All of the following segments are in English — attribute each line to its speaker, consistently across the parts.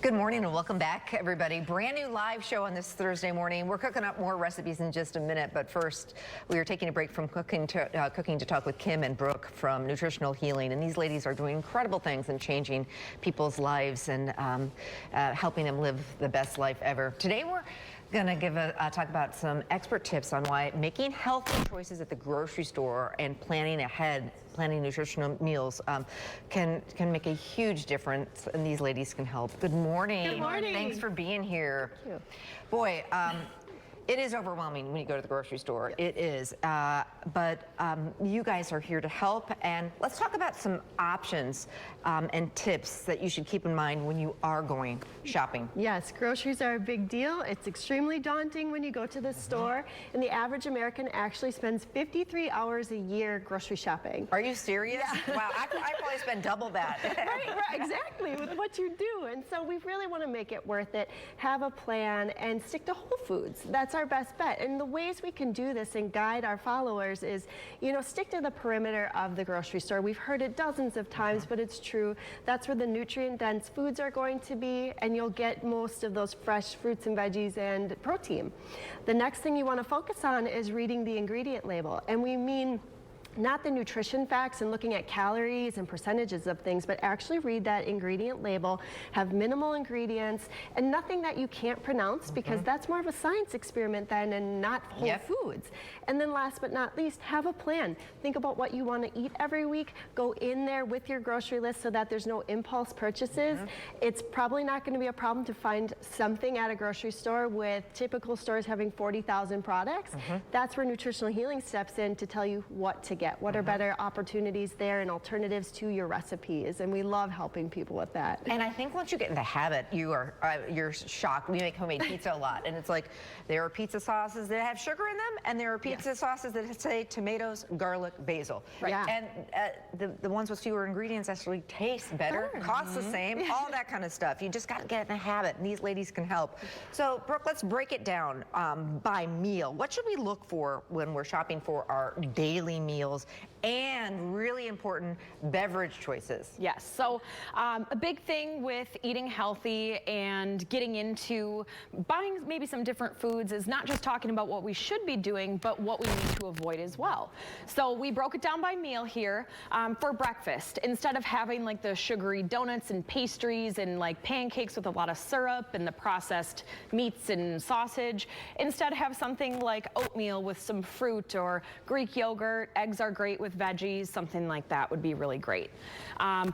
Speaker 1: Good morning and welcome back, everybody. Brand new live show on this Thursday morning. We're cooking up more recipes in just a minute, but first, we are taking a break from cooking to talk with Kim and Brooke from Nutritional Healing. And these ladies are doing incredible things and changing people's lives and helping them live the best life ever. Today, we're going to talk about some expert tips on why making healthy choices at the grocery store and planning ahead, planning nutritional meals can make a huge difference, and these ladies can help. Good morning.
Speaker 2: Good morning.
Speaker 1: Thanks for being here.
Speaker 2: Thank you.
Speaker 1: Boy, it is overwhelming when you go to the grocery store. It is, but you guys are here to help, and let's talk about some options and tips that you should keep in mind when you are going shopping.
Speaker 2: Yes, groceries are a big deal. It's extremely daunting when you go to the store, and the average American actually spends 53 hours a year grocery shopping.
Speaker 1: Are you serious? Yeah. Wow, I probably spend double that.
Speaker 2: Right, exactly, with what you do. And so we really want to make it worth it, have a plan, and stick to whole foods. That's our best bet. And the ways we can do this and guide our followers is, stick to the perimeter of the grocery store. We've heard it dozens of times, but it's true. That's where the nutrient-dense foods are going to be, and you'll get most of those fresh fruits and veggies and protein. The next thing you want to focus on is reading the ingredient label. And we mean not the nutrition facts and looking at calories and percentages of things, but actually read that ingredient label, have minimal ingredients, and nothing that you can't pronounce, because that's more of a science experiment then and not whole foods. And then last but not least, have a plan. Think about what you want to eat every week. Go in there with your grocery list so that there's no impulse purchases. It's probably not going to be a problem to find something at a grocery store, with typical stores having 40,000 products. That's where Nutritional Healing steps in to tell you what to get. What are better opportunities there and alternatives to your recipes, and we love helping people with that. And
Speaker 1: I think once you get in the habit, you're shocked. We make homemade pizza a lot, and it's like there are pizza sauces that have sugar in them, and there are pizza sauces that say tomatoes, garlic, basil.
Speaker 2: Right.
Speaker 1: And the ones with fewer ingredients actually taste better, cost the same, all that kind of stuff. You just got to get in the habit, and these ladies can help. So, Brooke, let's break it down by meal. What should we look for when we're shopping for our daily meals? And really important, beverage choices.
Speaker 3: Yes, so a big thing with eating healthy and getting into buying maybe some different foods is not just talking about what we should be doing, but what we need to avoid as well. So we broke it down by meal here. For breakfast, instead of having like the sugary donuts and pastries and like pancakes with a lot of syrup and the processed meats and sausage, instead have something like oatmeal with some fruit, or Greek yogurt. Eggs are great with veggies. Something like that would be really great.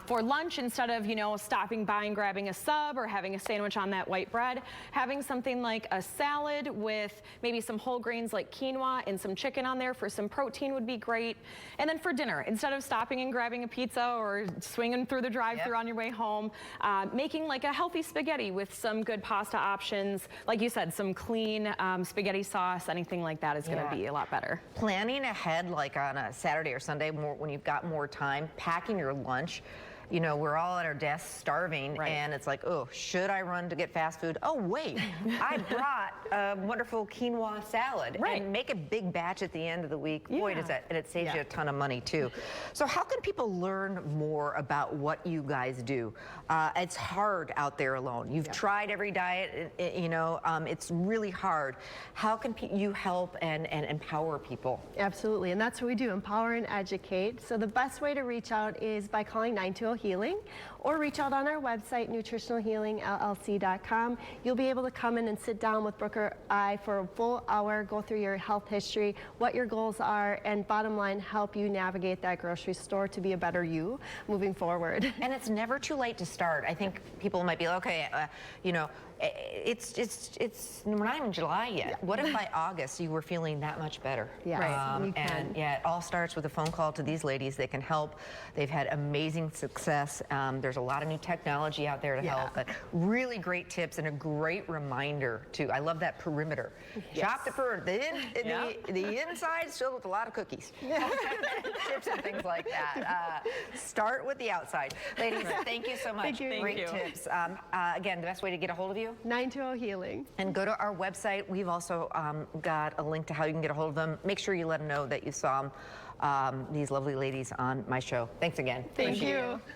Speaker 3: For lunch, instead of stopping by and grabbing a sub or having a sandwich on that white bread, having something like a salad with maybe some whole grains like quinoa and some chicken on there for some protein would be great. And then for dinner, instead of stopping and grabbing a pizza or swinging through the drive-thru on your way home, making like a healthy spaghetti with some good pasta options. Like you said, some clean spaghetti sauce, anything like that is going to be a lot better.
Speaker 1: Planning ahead, like on a Saturday or Sunday, when you've got more time, packing your lunch. We're all at our desks starving, and it's like, oh, should I run to get fast food? Oh, wait, I brought a wonderful quinoa salad. And make a big batch at the end of the week. Boy, does that, and it saves you a ton of money, too. So how can people learn more about what you guys do? It's hard out there alone. You've tried every diet, it's really hard. How can you help and empower people?
Speaker 2: Absolutely, and that's what we do, empower and educate. So the best way to reach out is by calling 920 Healing, or reach out on our website, nutritionalhealingllc.com. You'll be able to come in and sit down with Brooke or I for a full hour, go through your health history, what your goals are, and bottom line, help you navigate that grocery store to be a better you moving forward.
Speaker 1: And it's never too late to start. I think people might be like, okay, we're not even July yet. What if by August you were feeling that much better?
Speaker 2: You can.
Speaker 1: And it all starts with a phone call to these ladies. They can help. They've had amazing success. There's a lot of new technology out there to help, but really great tips and a great reminder too. I love that perimeter. Shop the inside's filled with a lot of cookies, chips and things like that. Start with the outside. Ladies, thank you so much.
Speaker 2: Thank you.
Speaker 1: Great tips. Again, the best way to get a hold of you?
Speaker 2: 920 Healing.
Speaker 1: And go to our website. We've also got a link to how you can get a hold of them. Make sure you let them know that you saw these lovely ladies on my show. Thanks again.
Speaker 2: Thank you.